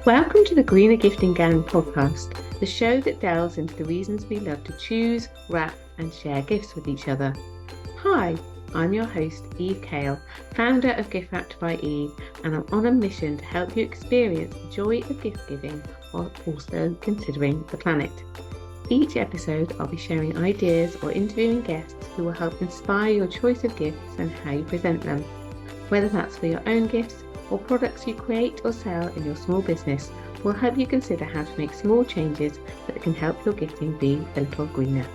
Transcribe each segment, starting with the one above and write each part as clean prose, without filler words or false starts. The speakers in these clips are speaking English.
Welcome to the Greener Gifting Gang podcast, the show that delves into the reasons we love to choose, wrap, and share gifts with each other. Hi, I'm your host, Eve Kale, founder of Gift Wrapped by Eve, and I'm on a mission to help you experience the joy of gift giving while also considering the planet. Each episode, I'll be sharing ideas or interviewing guests who will help inspire your choice of gifts and how you present them. Whether that's for your own gifts or products you create or sell in your small business, we'll help you consider how to make small changes that can help your gifting be a little greener.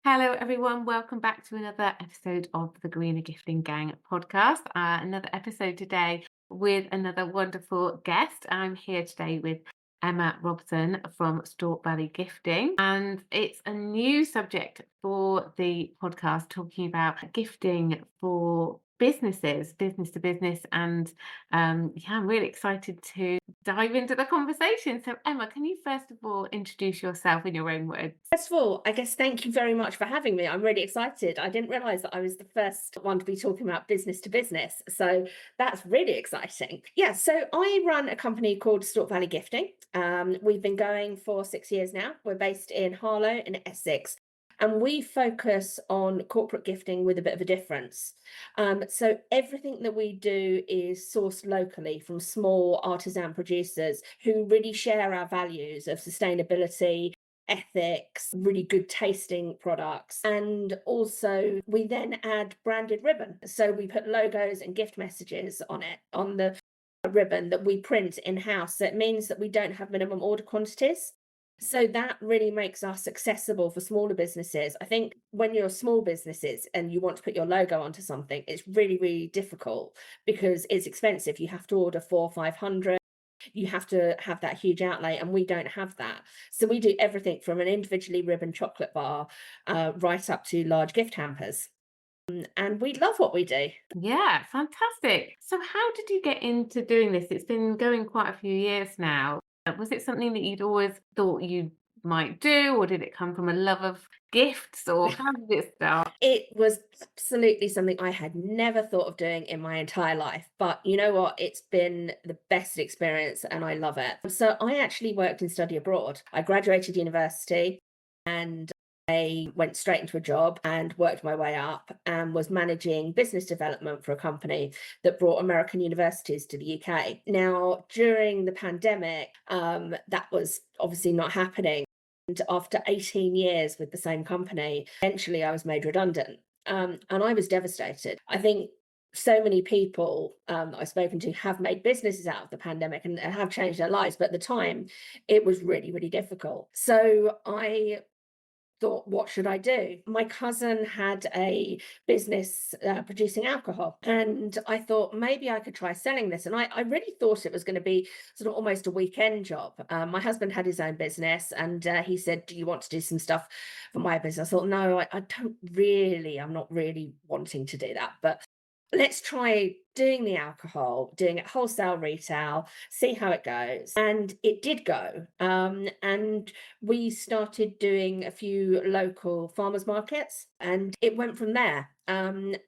Hello everyone, welcome back to another episode of the Greener Gifting Gang podcast. Another episode today with another wonderful guest. I'm here today with Emma Robson from Stort Gifting, and it's a new subject for the podcast, talking about gifting for businesses, business to business, and I'm really excited to dive into the conversation. So Emma, can you first of all introduce yourself in your own words? First of all, I guess thank you very much for having me. I'm really excited. I didn't realise that I was the first one to be talking about business to business, so that's really exciting. Yeah, so I run a company called Stort Gifting. We've been going for 6 years now. We're based in Harlow in Essex, and we focus on corporate gifting with a bit of a difference. So everything that we do is sourced locally from small artisan producers who really share our values of sustainability, ethics, really good tasting products. And also we then add branded ribbon. So we put logos and gift messages on it, on the ribbon that we print in-house. So it means that we don't have minimum order quantities. So that really makes us accessible for smaller businesses. I think when you're small businesses and you want to put your logo onto something, it's really, really difficult because it's expensive. You have to order 400 or 500. You have to have that huge outlay, and we don't have that. So we do everything from an individually ribboned chocolate bar right up to large gift hampers. And we love what we do. Yeah, fantastic. So how did you get into doing this? It's been going quite a few years now. Was it something that you'd always thought you might do, or did it come from a love of gifts, or how did it start? It was absolutely something I had never thought of doing in my entire life. But you know what? It's been the best experience and I love it. So I actually worked and studied abroad. I graduated university and I went straight into a job and worked my way up and was managing business development for a company that brought American universities to the UK. Now, during the pandemic, that was obviously not happening. And after 18 years with the same company, eventually I was made redundant. And I was devastated. I think so many people that I've spoken to have made businesses out of the pandemic and have changed their lives. But at the time, it was really, really difficult. So I thought, what should I do? My cousin had a business producing alcohol, and I thought maybe I could try selling this. And I really thought it was going to be sort of almost a weekend job. My husband had his own business, and he said, do you want to do some stuff for my business? I thought, no, I don't really, I'm not really wanting to do that, but let's try doing the alcohol, doing it wholesale retail, see how it goes. And it did go. And we started doing a few local farmers markets, and it went from there. And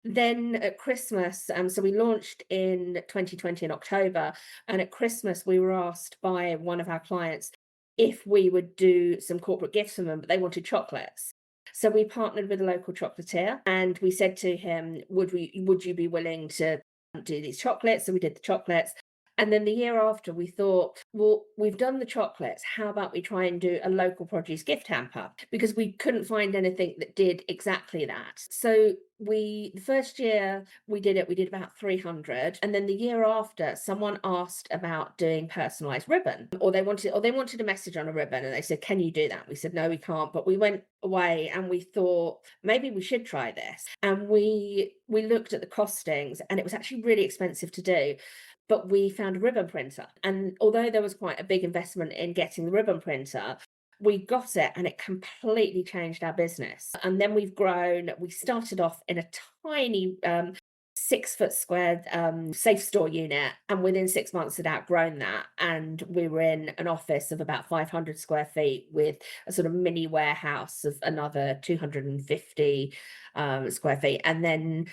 then at Christmas, so we launched in 2020 in October, and at Christmas we were asked by one of our clients if we would do some corporate gifts for them, but they wanted chocolates. So we partnered with a local chocolatier and we said to him, would you be willing to do these chocolates? So we did the chocolates. And then the year after, we thought, well, we've done the chocolates. How about we try and do a local produce gift hamper? Because we couldn't find anything that did exactly that. So the first year we did about 300. And then the year after, someone asked about doing personalised ribbon, or they wanted a message on a ribbon. And they said, can you do that? We said, no, we can't. But we went away and we thought maybe we should try this. And we looked at the costings, and it was actually really expensive to do. But we found a ribbon printer. And although there was quite a big investment in getting the ribbon printer, we got it and it completely changed our business. And then we've grown. We started off in a tiny 6-foot squared safe store unit, and within 6 months had outgrown that, and we were in an office of about 500 square feet with a sort of mini warehouse of another 250 square feet. And then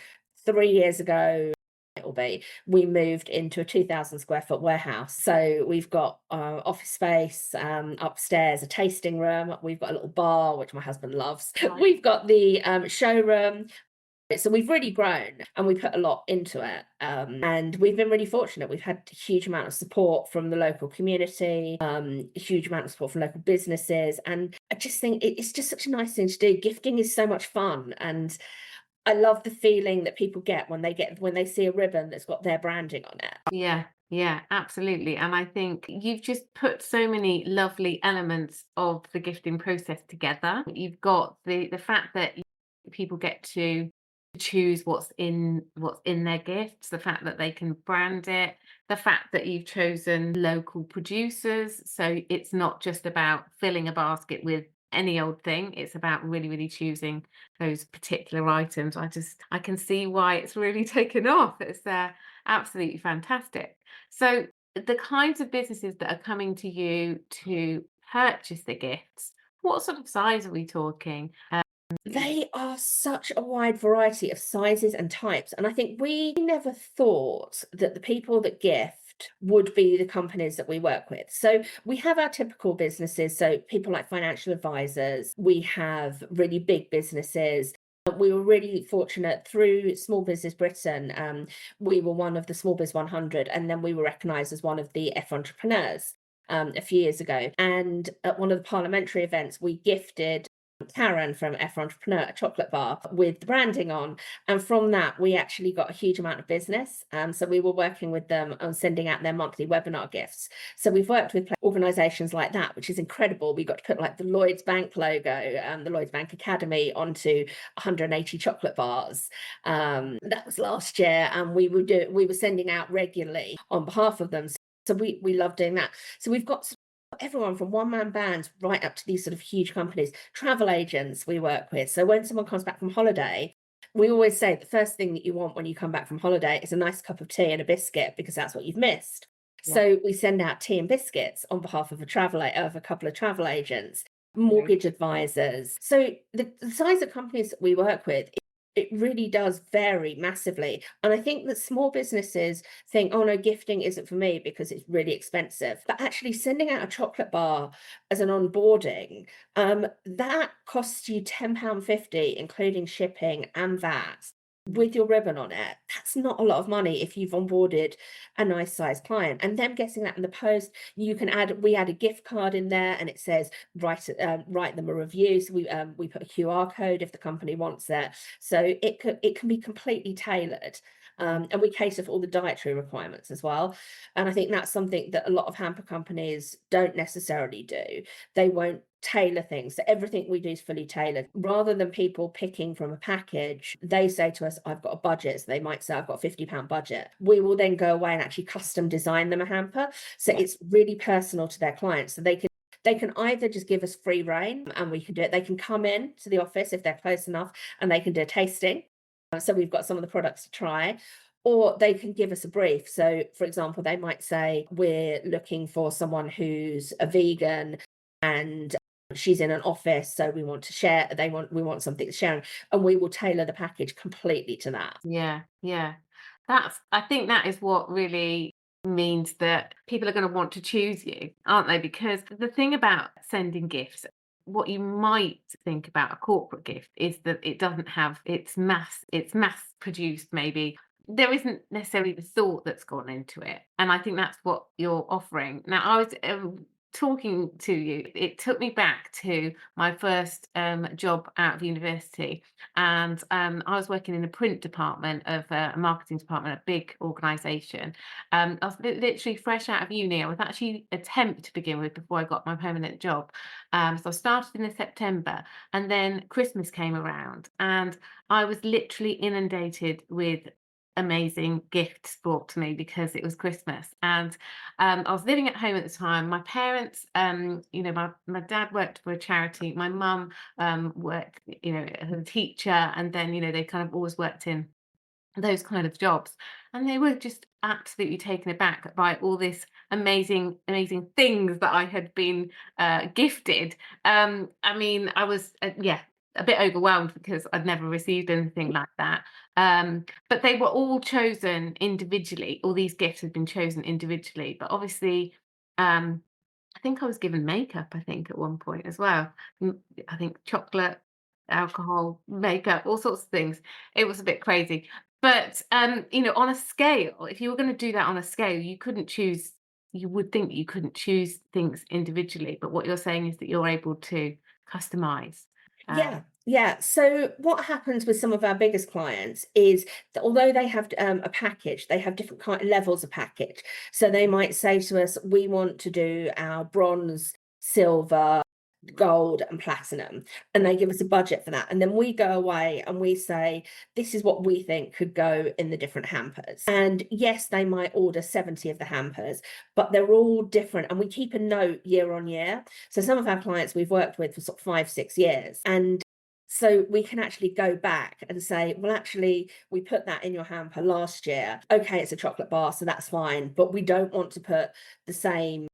3 years ago it'll be, we moved into a 2,000 square foot warehouse. So we've got office space upstairs, a tasting room. We've got a little bar, which my husband loves. Right. We've got the showroom. So we've really grown and we put a lot into it. And we've been really fortunate. We've had a huge amount of support from the local community, a huge amount of support from local businesses. And I just think it's just such a nice thing to do. Gifting is so much fun. And I love the feeling that people get when they see a ribbon that's got their branding on it. Yeah, yeah, absolutely. And I think you've just put so many lovely elements of the gifting process together. You've got the fact that people get to choose what's in their gifts, the fact that they can brand it, the fact that you've chosen local producers. So it's not just about filling a basket with any old thing. It's about really, really choosing those particular items. I can see why it's really taken off. It's absolutely fantastic. So the kinds of businesses that are coming to you to purchase the gifts, what sort of size are we talking? They are such a wide variety of sizes and types. And I think we never thought that the people that gift would be the companies that we work with. So we have our typical businesses. So people like financial advisors, we have really big businesses. We were really fortunate through Small Business Britain. We were one of the Small Biz 100, and then we were recognised as one of the F entrepreneurs a few years ago. And at one of the parliamentary events, we gifted Karen from F Entrepreneur a chocolate bar with the branding on. And from that, we actually got a huge amount of business. So we were working with them on sending out their monthly webinar gifts. So we've worked with organisations like that, which is incredible. We got to put like the Lloyds Bank logo, the Lloyds Bank Academy onto 180 chocolate bars. That was last year, and we were sending out regularly on behalf of them. So we love doing that. So we've got everyone from one-man bands right up to these sort of huge companies, travel agents we work with. So when someone comes back from holiday, we always say the first thing that you want when you come back from holiday is a nice cup of tea and a biscuit, because that's what you've missed. Yeah. So we send out tea and biscuits on behalf of a couple of travel agents, mortgage advisors. So the size of companies that we work with, it really does vary massively. And I think that small businesses think, oh no, gifting isn't for me because it's really expensive. But actually sending out a chocolate bar as an onboarding, that costs you £10.50, including shipping and VAT, with your ribbon on it. That's not a lot of money if you've onboarded a nice sized client. And them getting that in the post, we add a gift card in there, and it says write them a review. So we put a QR code if the company wants it. So it can be completely tailored. And we cater for all the dietary requirements as well. And I think that's something that a lot of hamper companies don't necessarily do. They won't tailor things. So everything we do is fully tailored. Rather than people picking from a package, they say to us, I've got a budget. So they might say, I've got a £50 budget. We will then go away and actually custom design them a hamper. So it's really personal to their clients. So they can either just give us free rein and we can do it. They can come in to the office if they're close enough and they can do a tasting. So we've got some of the products to try, or they can give us a brief. So for example, they might say, we're looking for someone who's a vegan and she's in an office, so we want to share. We want something to share, and we will tailor the package completely to that. Yeah, yeah. I think that is what really means that people are going to want to choose you, aren't they? Because the thing about sending gifts, what you might think about a corporate gift is that it doesn't have it's mass produced maybe. There isn't necessarily the thought that's gone into it. And I think that's what you're offering. Now, I was talking to you, it took me back to my first job out of university, and I was working in a print department of a marketing department, a big organisation. I was literally fresh out of uni. I was actually a temp to begin with before I got my permanent job. So I started in September, and then Christmas came around, and I was literally inundated with amazing gifts brought to me because it was Christmas. And I was living at home at the time. My parents, my dad worked for a charity. My mum worked, as a teacher, and then, they kind of always worked in those kind of jobs. And they were just absolutely taken aback by all this amazing, amazing things that I had been gifted. I mean, I was, a bit overwhelmed because I'd never received anything like that. But they were all chosen individually. All these gifts had been chosen individually, but obviously, I think I was given makeup, I think, at one point as well. I think chocolate, alcohol, makeup, all sorts of things. It was a bit crazy. But on a scale, if you were going to do that on a scale, you would think you couldn't choose things individually. But what you're saying is that you're able to customize. Yeah. So what happens with some of our biggest clients is that although they have a package, they have different kind of levels of package. So they might say to us, we want to do our bronze, silver, gold and platinum, and they give us a budget for that, and then we go away and we say this is what we think could go in the different hampers. And yes, they might order 70 of the hampers, but they're all different, and we keep a note year on year. So some of our clients we've worked with for sort of 5-6 years, and so we can actually go back and say, well, actually, we put that in your hamper last year. Okay, it's a chocolate bar, so that's fine, but we don't want to put the same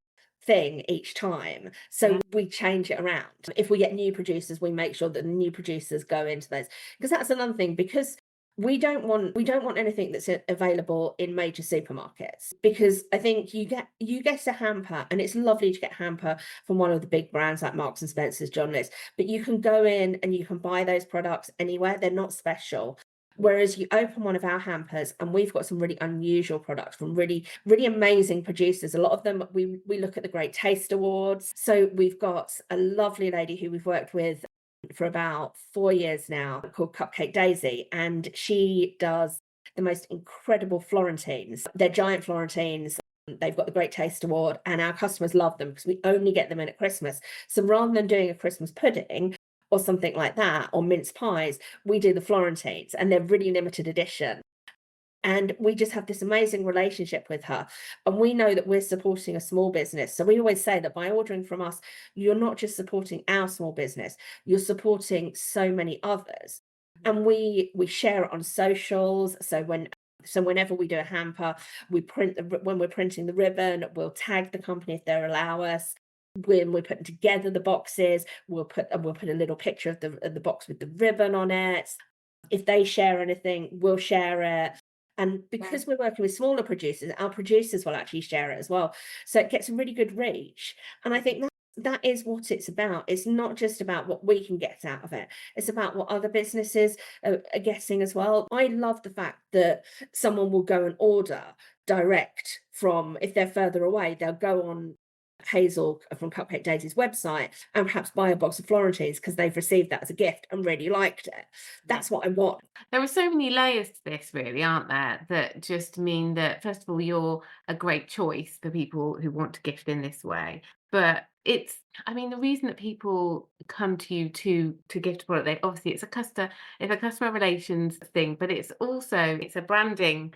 thing each time, so we change it around. If we get new producers, we make sure that the new producers go into those, because that's another thing, because we don't want anything that's available in major supermarkets, because I think you get a hamper, and it's lovely to get a hamper from one of the big brands like Marks and Spencer's, John Lewis, but you can go in and you can buy those products anywhere. They're not special. Whereas you open one of our hampers and we've got some really unusual products from really, really amazing producers. A lot of them, we look at the Great Taste Awards. So we've got a lovely lady who we've worked with for about 4 years now called Cupcake Daisy. And she does the most incredible Florentines. They're giant Florentines. They've got the Great Taste Award, and our customers love them because we only get them in at Christmas. So rather than doing a Christmas pudding or something like that, or mince pies, we do the Florentines, and they're really limited edition. And we just have this amazing relationship with her. And we know that we're supporting a small business. So we always say that by ordering from us, you're not just supporting our small business, you're supporting so many others. And we share it on socials. So whenever we do a hamper, when we're printing the ribbon, we'll tag the company if they'll allow us. When we're putting together the boxes, we'll put a little picture of the box with the ribbon on it. If they share anything, we'll share it. And because we're working with smaller producers, our producers will actually share it as well. So it gets a really good reach. And I think that is what it's about. It's not just about what we can get out of it. It's about what other businesses are getting as well. I love the fact that someone will go and order direct from, if they're further away, they'll go on Hazel from Cupcake Daisy's website and perhaps buy a box of Florentines because they've received that as a gift and really liked it. That's what I want. There are so many layers to this, really, aren't there? That just mean that, first of all, you're a great choice for people who want to gift in this way. But the reason that people come to you to gift a product, obviously it's a customer relations thing, but it's a branding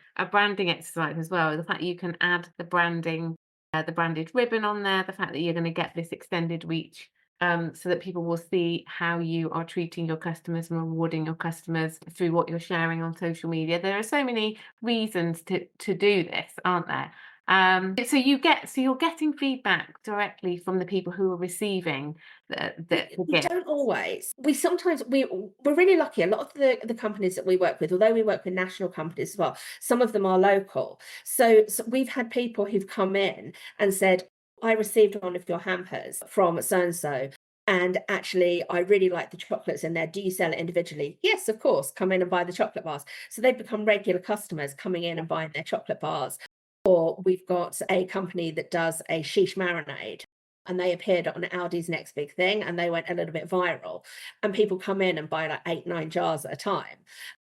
exercise as well. The fact that you can add the branded ribbon on there, the fact that you're going to get this extended reach, so that people will see how you are treating your customers and rewarding your customers through what you're sharing on social media. There are so many reasons to do this, aren't there? So you're getting feedback directly from the people who are receiving the we don't always. We're really lucky. A lot of the companies that we work with, although we work with national companies as well, some of them are local. So we've had people who've come in and said, I received one of your hampers from so-and-so, and actually I really like the chocolates in there. Do you sell it individually? Yes, of course. Come in and buy the chocolate bars. So they've become regular customers coming in and buying their chocolate bars. Or we've got a company that does a sheesh marinade, and they appeared on Aldi's Next Big Thing, and they went a little bit viral, and people come in and buy like 8-9 jars at a time.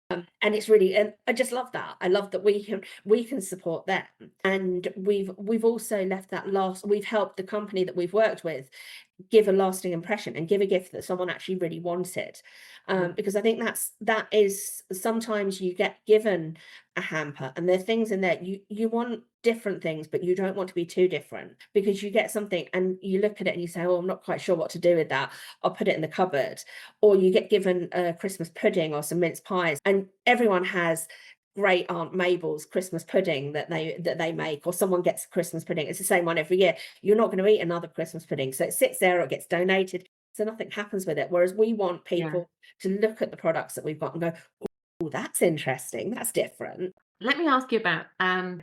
And it's really, and I just love that. I love that we can support them. And we've also we've helped the company that we've worked with give a lasting impression and give a gift that someone actually really wanted. Because I think that is sometimes you get given a hamper and there are things in there you want different things, but you don't want to be too different, because you get something and you look at it and you say, oh, I'm not quite sure what to do with that, I'll put it in the cupboard. Or you get given a Christmas pudding or some mince pies, and everyone has great Aunt Mabel's Christmas pudding that they make, or someone gets Christmas pudding. It's the same one every year. You're not going to eat another Christmas pudding, so it sits there or it gets donated. so nothing happens with it. Whereas we want Yeah. people to look at the products that we've got and go, oh, that's interesting, that's different. Let me ask you about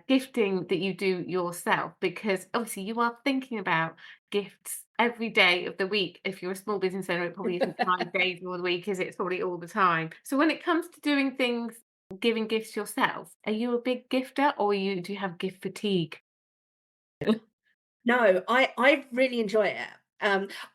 gifting that you do yourself, because obviously you are thinking about gifts every day of the week. If you're a small business owner, it probably isn't 5 days of the week, is it? It's probably all the time. So when it comes to doing things, giving gifts yourself, are you a big gifter, or do you have gift fatigue? No, I really enjoy it.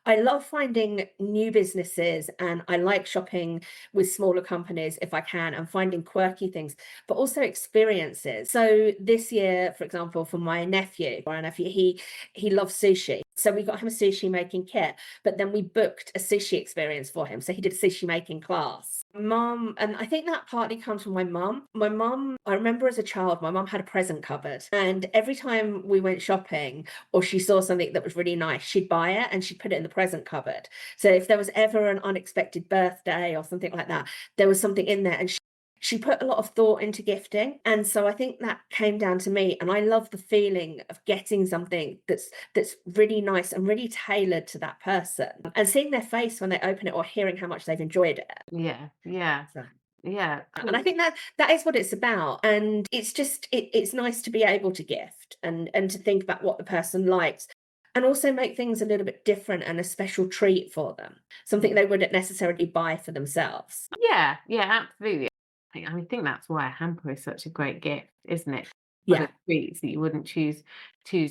I love finding new businesses, and I like shopping with smaller companies if I can, and finding quirky things, but also experiences. So this year, for example, for my nephew, he loves sushi. So we got him a sushi making kit, but then we booked a sushi experience for him. So he did a sushi making class. Mum, and I think that partly comes from my mum. My mum, I remember as a child, my mum had a present cupboard, and every time we went shopping or she saw something that was really nice, she'd buy it and she'd put it in the present cupboard. So if there was ever an unexpected birthday or something like that, there was something in there, and she put a lot of thought into gifting. And so I think that came down to me, and I love the feeling of getting something that's really nice and really tailored to that person, and seeing their face when they open it or hearing how much they've enjoyed it. Yeah, yeah, So, yeah. and I think that is what it's about. And it's just it's nice to be able to gift and to think about what the person likes, and also make things a little bit different and a special treat for them, something they wouldn't necessarily buy for themselves. Yeah, yeah, absolutely. I think that's why a hamper is such a great gift, isn't it? Full Yeah. of treats that you wouldn't choose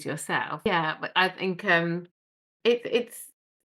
yourself. Yeah, but I think it's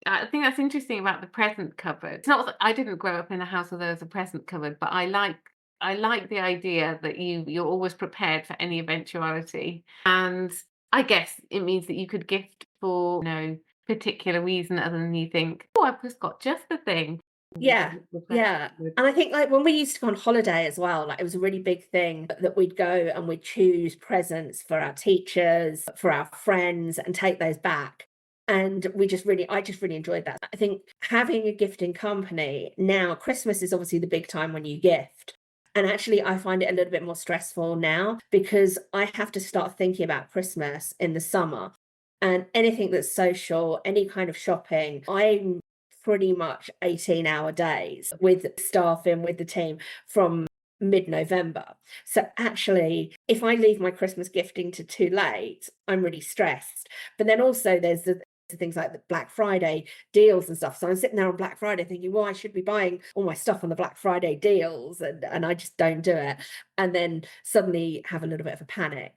I think that's interesting about the present cupboard. It's not that I didn't grow up in a house where there was a present cupboard, but I like the idea that you're always prepared for any eventuality. And I guess it means that you could gift for no particular reason other than you think, oh, I've just got just the thing. Yeah, The present yeah. cupboard. And I think, like, when we used to go on holiday as well, like, it was a really big thing that we'd go and we'd choose presents for our teachers, for our friends, and take those back. And I just really enjoyed that. I think having a gifting company now, Christmas is obviously the big time when you gift. And actually, I find it a little bit more stressful now because I have to start thinking about Christmas in the summer. And anything that's social, any kind of shopping, I'm pretty much 18-hour days with staffing with the team from mid-November. So actually, if I leave my Christmas gifting to too late, I'm really stressed. But then also there's the things like the Black Friday deals and stuff. So I'm sitting there on Black Friday thinking, well, I should be buying all my stuff on the Black Friday deals, and I just don't do it. And then suddenly have a little bit of a panic.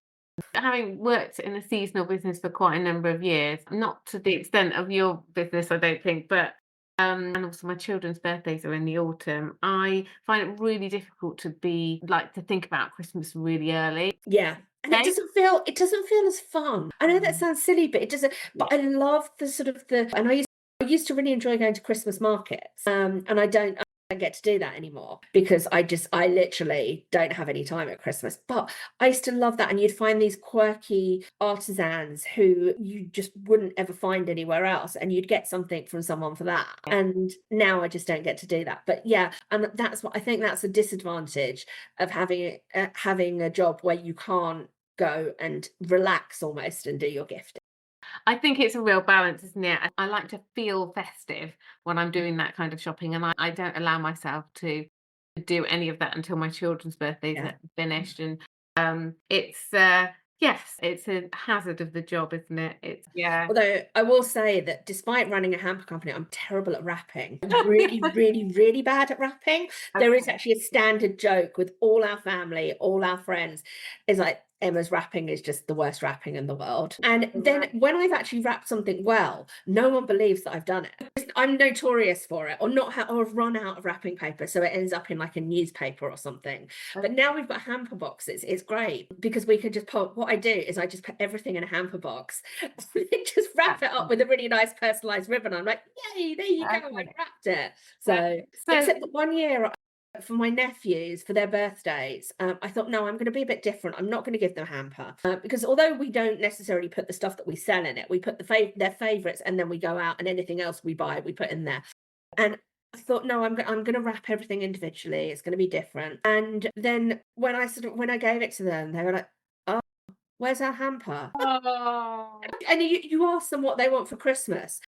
Having worked in a seasonal business for quite a number of years, not to the extent of your business, I don't think, but and also my children's birthdays are in the autumn. I find it really difficult to think about Christmas really early. Yeah. And Okay. it doesn't feel as fun. I know that sounds silly, but it doesn't, Yeah. but I love the sort of the and I used to really enjoy going to Christmas markets. And I don't get to do that anymore because I literally don't have any time at Christmas. But I used to love that. And you'd find these quirky artisans who you just wouldn't ever find anywhere else. And you'd get something from someone for that. And now I just don't get to do that. But yeah, and that's what I think that's a disadvantage of having a job where you can't go and relax almost and do your gift. I think it's a real balance, isn't it? I like to feel festive when I'm doing that kind of shopping, and I don't allow myself to do any of that until my children's birthdays Yeah. are finished. And it's yes, it's a hazard of the job, isn't it? It's yeah. Although I will say that despite running a hamper company, I'm terrible at wrapping. I'm really, really, really bad at wrapping. There is Okay. actually a standard joke with all our family, all our friends, is like Emma's wrapping is just the worst wrapping in the world. And then Right. when I've actually wrapped something well, no one believes that I've done it. I'm notorious for it, or not, or have run out of wrapping paper, so it ends up in like a newspaper or something. But now we've got hamper boxes. It's great because we can just put. What I do is I just put everything in a hamper box, just wrap it up with a really nice personalised ribbon. I'm like, yay! There you go. I Okay. wrapped it. So, So except that one year for my nephews for their birthdays, I thought, no, I'm going to be a bit different. I'm not going to give them a hamper because although we don't necessarily put the stuff that we sell in it, we put their favourites, and then we go out and anything else we buy we put in there. And I thought, no, I'm going to wrap everything individually. It's going to be different. And then when I gave it to them, they were like, oh, where's our hamper? oh, And you ask them what they want for Christmas,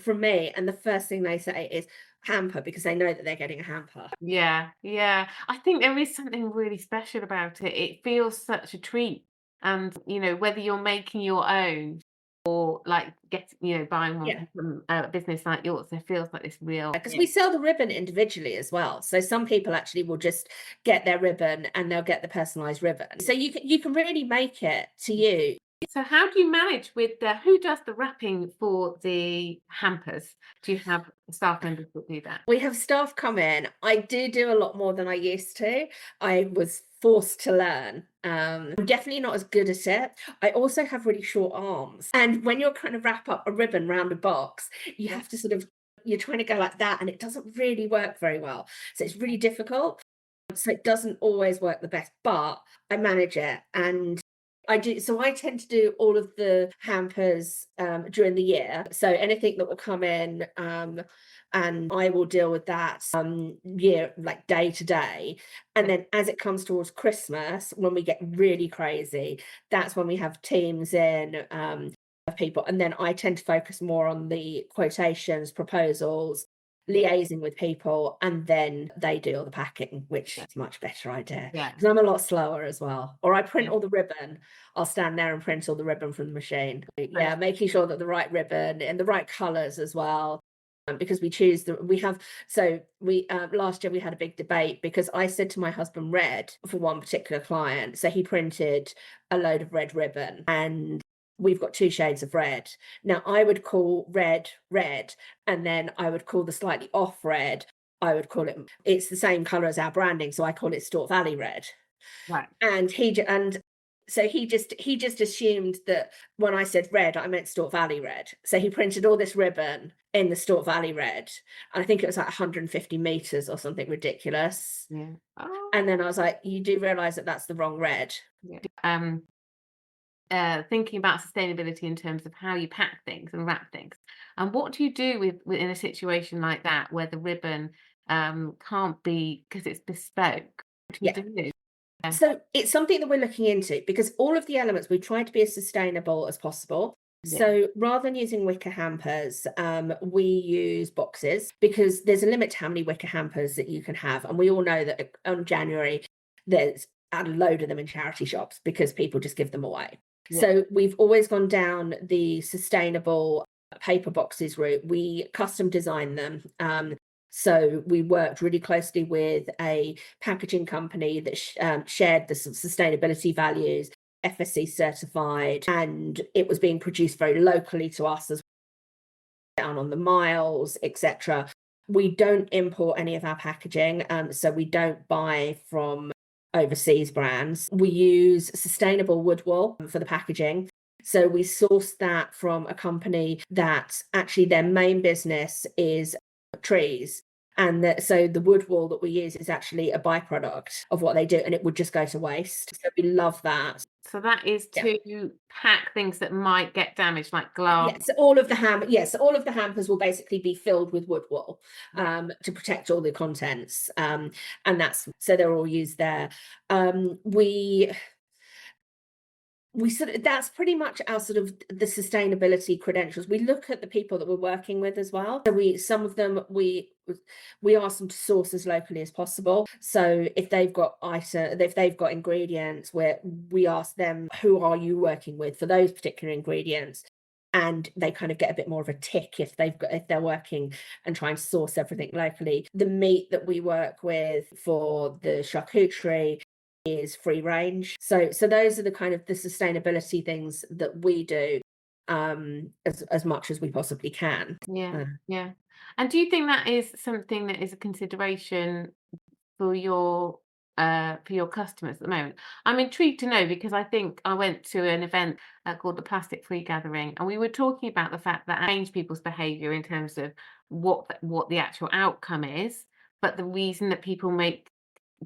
from me, and the first thing they say is hamper because they know that they're getting a hamper. Yeah, yeah. I think there is something really special about it. It feels such a treat. And, whether you're making your own or like buying Yeah. one from a business like yours, there feels like this real. Because we sell the ribbon individually as well. So some people actually will just get their ribbon and they'll get the personalised ribbon. So you can really make it to you. So how do you manage with who does the wrapping for the hampers? Do you have staff members that do that? We have staff come in. I do a lot more than I used to. I was forced to learn. I'm definitely not as good at it. I also have really short arms. And when you're trying to wrap up a ribbon round a box, you have to you're trying to go like that, and it doesn't really work very well. So it's really difficult. So it doesn't always work the best, but I manage it. And I do. So I tend to do all of the hampers during the year. So anything that will come in, and I will deal with that year, like day to day. And then as it comes towards Christmas, when we get really crazy, that's when we have teams in of people. And then I tend to focus more on the quotations, proposals, liaising with people, and then they do all the packing, which is a much better idea Yeah. because I'm a lot slower as well. Or I print Yeah. all the ribbon. I'll stand there and print all the ribbon from the machine. Yeah, making sure that the right ribbon and the right colours as well. Because last year we had a big debate because I said to my husband red for one particular client. So he printed a load of red ribbon, and we've got 2 shades of red. Now I would call red, and then I would call the slightly off red, it's the same colour as our branding, so I call it Stort Valley red. Right. And so he just assumed that when I said red, I meant Stort Valley red. So he printed all this ribbon in the Stort Valley red. And I think it was like 150 meters or something ridiculous. Yeah. Oh. And then I was like, you do realize that that's the wrong red. Yeah. Thinking about sustainability in terms of how you pack things and wrap things. And what do you do with in a situation like that where the ribbon can't be because it's bespoke? What do you do? So it's something that we're looking into because all of the elements, we try to be as sustainable as possible. Yeah. So rather than using wicker hampers, we use boxes because there's a limit to how many wicker hampers that you can have. And we all know that on January, there's a load of them in charity shops because people just give them away. Yeah. So we've always gone down the sustainable paper boxes route. We custom design them. So we worked really closely with a packaging company that shared the sustainability values, FSC certified, and it was being produced very locally to us as well, down on the miles, etc. We don't import any of our packaging, so we don't buy from overseas brands. We use sustainable wood wool for the packaging. So we source that from a company that actually their main business is trees. And so the wood wool that we use is actually a byproduct of what they do, and it would just go to waste. So we love that. So that is to pack things that might get damaged, like glass. Yes, all of the hampers will basically be filled with wood wool to protect all the contents, and they're all used there. We that's pretty much our sort of the sustainability credentials. We look at the people that we're working with as well. So some of them we ask them to source as locally as possible. So if they've got ingredients where we ask them, who are you working with for those particular ingredients? And they kind of get a bit more of a tick if they're working and trying to source everything locally. The meat that we work with for the charcuterie is free range. So those are the kind of the sustainability things that we do as much as we possibly can. Yeah. And do you think that is something that is a consideration for your customers at the moment? I'm intrigued to know because I think I went to an event called the Plastic Free Gathering, and we were talking about the fact that change people's behaviour in terms of what the actual outcome is, but the reason that people make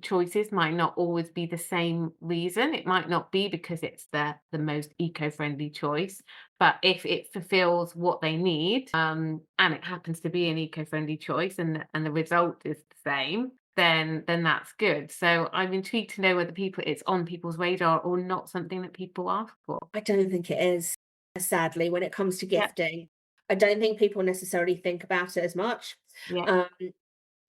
choices might not always be the same reason. It might not be because it's the most eco-friendly choice, but if it fulfills what they need, and it happens to be an eco-friendly choice, and the result is the same, then that's good. So I'm intrigued to know whether it's on people's radar or not something that people ask for. I don't think it is, sadly, when it comes to gifting. I don't think people necessarily think about it as much. Yeah. Um,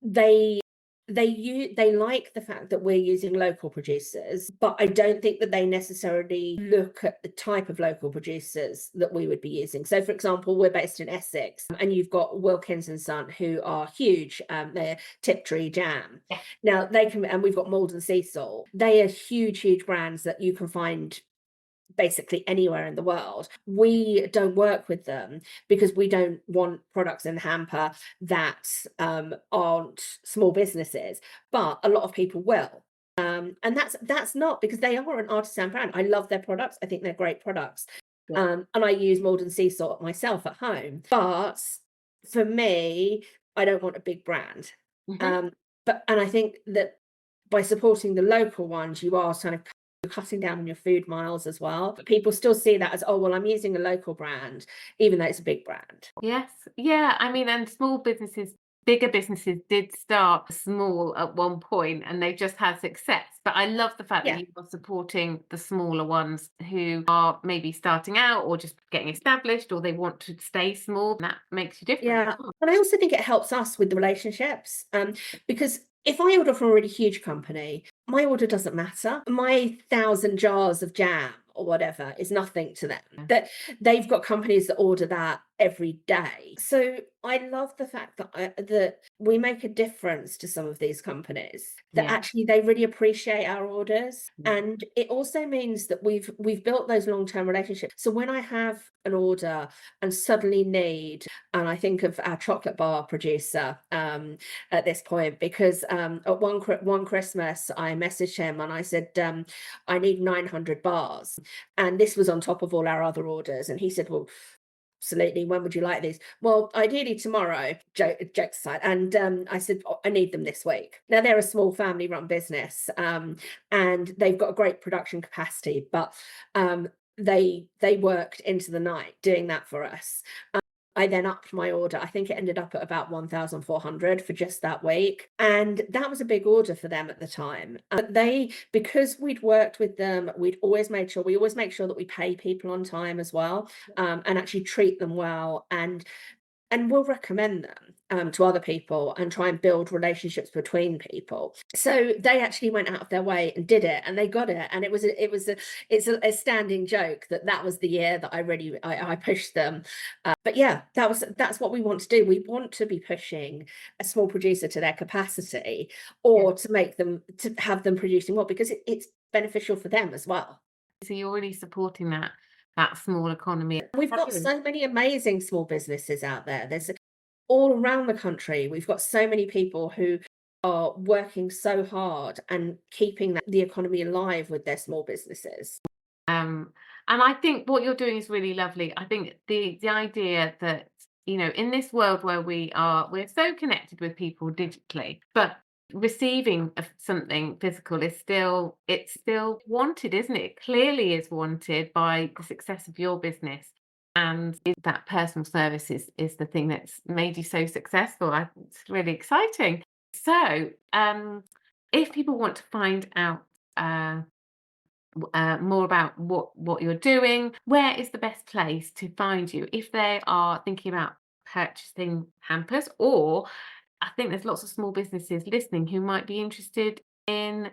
they they like the fact that we're using local producers, but I don't think that they necessarily look at the type of local producers that we would be using. So, for example, we're based in Essex, and you've got Wilkins and Son, who are huge. They're Tiptree Jam. Yeah. Now they can, and we've got Mald and Sea Salt. They are huge brands that you can find basically anywhere in the world. We don't work with them because we don't want products in the hamper that aren't small businesses, but a lot of people will. And that's not because they are an artisan brand. I love their products. I think they're great products. Yeah. And I use Mald and Sea Salt myself at home. But for me, I don't want a big brand. Mhm. And I think that by supporting the local ones, you are kind of cutting down on your food miles as well. But people still see that as, oh, well, I'm using a local brand, even though it's a big brand. Yes. Yeah. I mean, and small businesses, bigger businesses did start small at one point and they've just had success. But I love the fact that Yeah. you are supporting the smaller ones who are maybe starting out or just getting established or they want to stay small. That makes you different. Yeah. And I also think it helps us with the relationships. Because if I order from a really huge company, my order doesn't matter. My 1,000 jars of jam or whatever is nothing to them. Yeah. That they've got companies that order that every day. So I love the fact that we make a difference to some of these companies. That Yeah. actually they really appreciate our orders, Yeah. and it also means that we've built those long-term relationships. So when I have an order and suddenly need, and I think of our chocolate bar producer at this point, because at one Christmas I messaged him and I said, I need 900 bars, and this was on top of all our other orders, and he said, well, absolutely, when would you like these? Well, ideally tomorrow, jokes aside. And I said, "Oh, I need them this week." Now they're a small family run business, and they've got a great production capacity, but they worked into the night doing that for us. I then upped my order. I think it ended up at about 1,400 for just that week. And that was a big order for them at the time. Because we'd worked with them, we always make sure that we pay people on time as well, and actually treat them well. And we'll recommend them to other people and try and build relationships between people. So they actually went out of their way and did it, and they got it. And it's a standing joke that was the year that I pushed them. But yeah, that's what we want to do. We want to be pushing a small producer to their capacity, or to have them producing more, because it's beneficial for them as well. So you're really supporting that small economy. We've got Brilliant. so many amazing small businesses out there. There's all around the country. We've got so many people who are working so hard and keeping the economy alive with their small businesses. And I think what you're doing is really lovely. I think the idea that, in this world where we're so connected with people digitally, but receiving of something physical it's still wanted, isn't it? It clearly is wanted by the success of your business. And that personal service is the thing that's made you so successful. It's really exciting. So, if people want to find out more about what you're doing, where is the best place to find you if they are thinking about purchasing hampers? Or I think there's lots of small businesses listening who might be interested in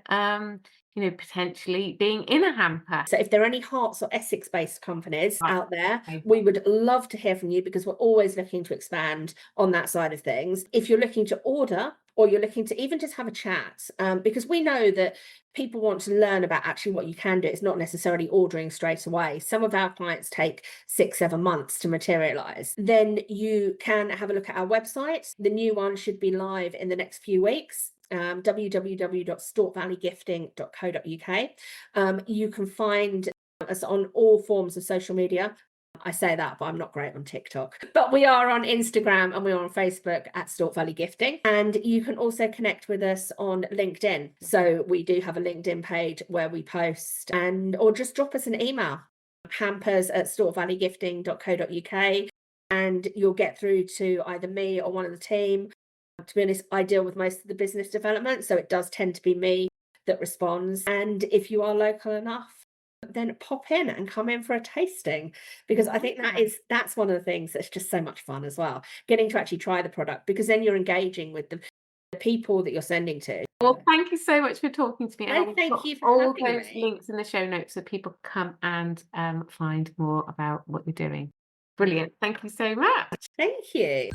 potentially being in a hamper. So if there are any Herts or Essex based companies Right. out there, Okay. we would love to hear from you, because we're always looking to expand on that side of things. If you're looking to order, or you're looking to even just have a chat, because we know that people want to learn about actually what you can do. It's not necessarily ordering straight away. Some of our clients take 6-7 months to materialize. Then you can have a look at our website. The new one should be live in the next few weeks. www.stortvalley.gifting.co.uk. You can find us on all forms of social media. I say that, but I'm not great on TikTok. But we are on Instagram and we're on Facebook at Stort Valley Gifting. And you can also connect with us on LinkedIn. So we do have a LinkedIn page where we post, or just drop us an email, hampers@stortvalleygifting.co.uk, and you'll get through to either me or one of the team. To be honest, I deal with most of the business development, so it does tend to be me that responds. And if you are local enough, then pop in and come in for a tasting, because I think that's one of the things that's just so much fun as well, getting to actually try the product, because then you're engaging with the people that you're sending to. Well, thank you so much for talking to me. No, I'll thank put you for all having those me. links in the show notes so people can come and find more about what you're doing. Brilliant. Thank you so much. Thank you.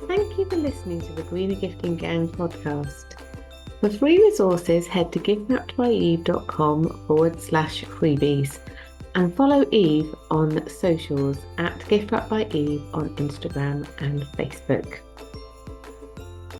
Thank you for listening to the Greener Gifting Gang podcast. For free resources, head to giftwrappedbyeve.com/freebies and follow Eve on socials at giftwrappedbyeve on Instagram and Facebook.